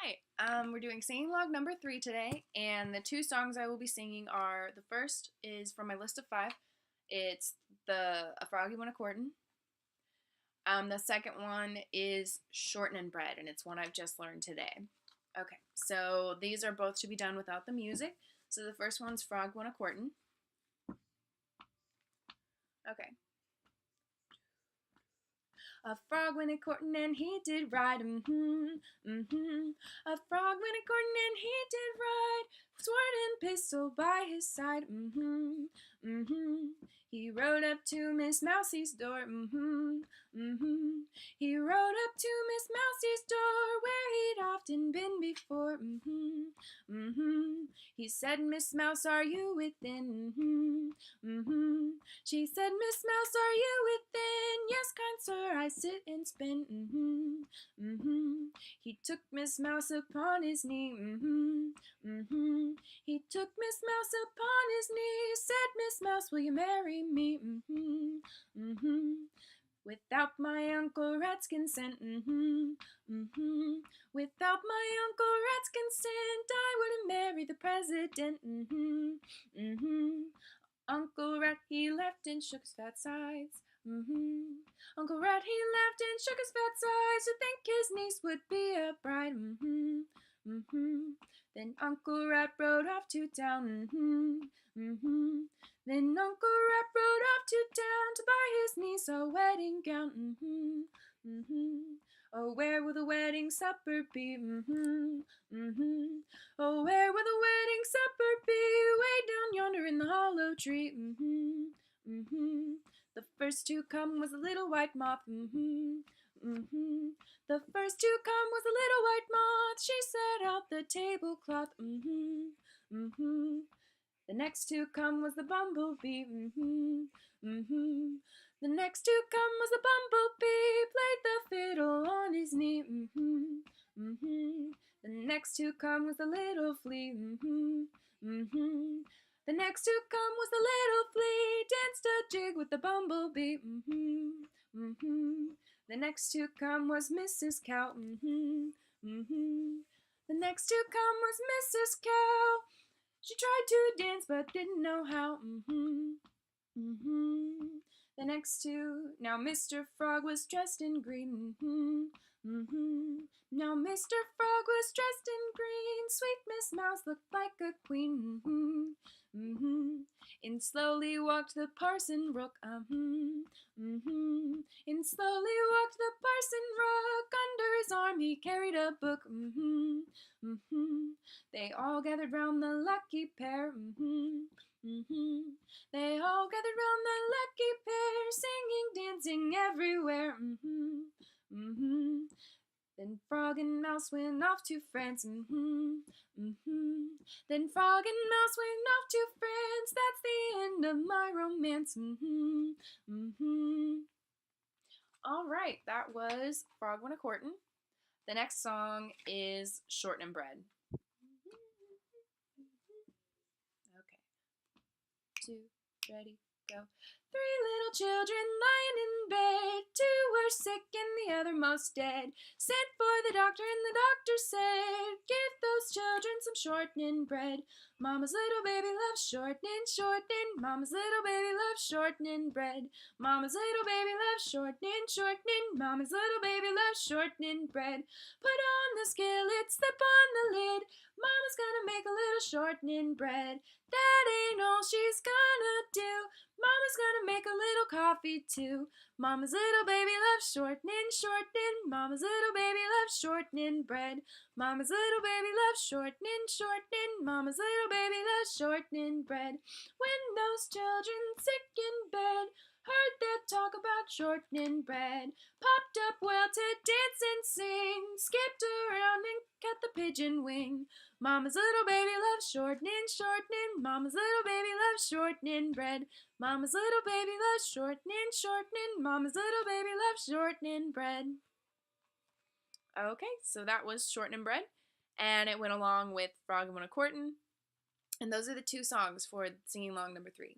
Hi, we're doing singing log number 3 today, and the two songs I will be singing are, the first is from my list of 5. It's A Frog Went A Courtin. The second one is Shortening Bread, and it's one I've just learned today. Okay, so these are both to be done without the music. So the first one's Frog Went A Courtin. Okay. A frog went a courtin' and he did right, mm-hmm. A frog went a courtin' and he did right, sword and pistol by his side, He rode up to Miss Mousie's door, He rode up to Miss Mousie's door, where he'd often been before, He said, Miss Mouse, are you within, She said, Miss Mouse, are you within? Yes, kind sir, I sit and spin, He took Miss Mouse upon his knee, He took Miss Mouse upon his knee, said, Miss Mouse, will you marry me, Without my Uncle Rat's consent, Without my Uncle Rat's consent, I wouldn't marry the president, Uncle Rat, he laughed and shook his fat sides. Uncle Rat, he laughed and shook his fat sides to think his niece would be a bride. Then Uncle Rat rode off to town. Then Uncle Rat rode off to town to buy his niece a wedding gown. Oh, where will the wedding supper be? Oh, where will the wedding supper be? Way down yonder in the hollow tree. The first to come was a little white moth. The first to come was a little white moth. She set out the tablecloth. The next to come was the bumblebee. The next to come was the bumblebee, played the fiddle on his knee. The next to come was the little flea. The next to come was the little flea, danced a jig with the bumblebee. The next to come was Mrs. Cow. The next to come was Mrs. Cow. She tried to dance but didn't know how. The next to, now Mr. Frog was dressed in green. Now Mr. Frog was dressed in green. Sweet Miss Mouse looked like a queen. In slowly walked the Parson Rook. In slowly walked the Parson Rook. Under his arm he carried a book. They all gathered round the lucky pair. They all gathered round the lucky pair, singing, dancing everywhere. Then Frog and Mouse went off to France. Then Frog and Mouse went off to France. That's the end of my romance. All right, that was Frog Went A Courtin. The next song is Shortening Bread. Okay. 2, ready, go. 3 little children lying in bed. 2 were sick and the other most dead. Sent for the doctor and the doctor said, give those children some shortening bread. Mama's little baby loves shortening, shortening. Mama's little baby loves shortening bread. Mama's little baby loves shortening, shortening. Mama's little baby loves shortening bread. Put on the skillet, slip on the lid. Mama's gonna make a little shortening bread. That ain't all she's gonna do. Mama's gonna make a little coffee too. Mama's little baby loves shortening, shortening. Mama's little baby loves shortening bread. Mama's little baby loves shortening, shortening. Mama's little baby loves shortening bread. When those children sick in bed heard that talk about shortening bread, popped up well to dance and sing, skipped around and cut the pigeon wing. Mama's little baby loves shortening, shortening. Mama's little baby loves shortening bread. Mama's little baby loves shortening, shortening. Mama's little baby loves shortening bread. Okay, so that was Shortening Bread, and it went along with Frog Went A Courtin, and those are the two songs for singing along number 3.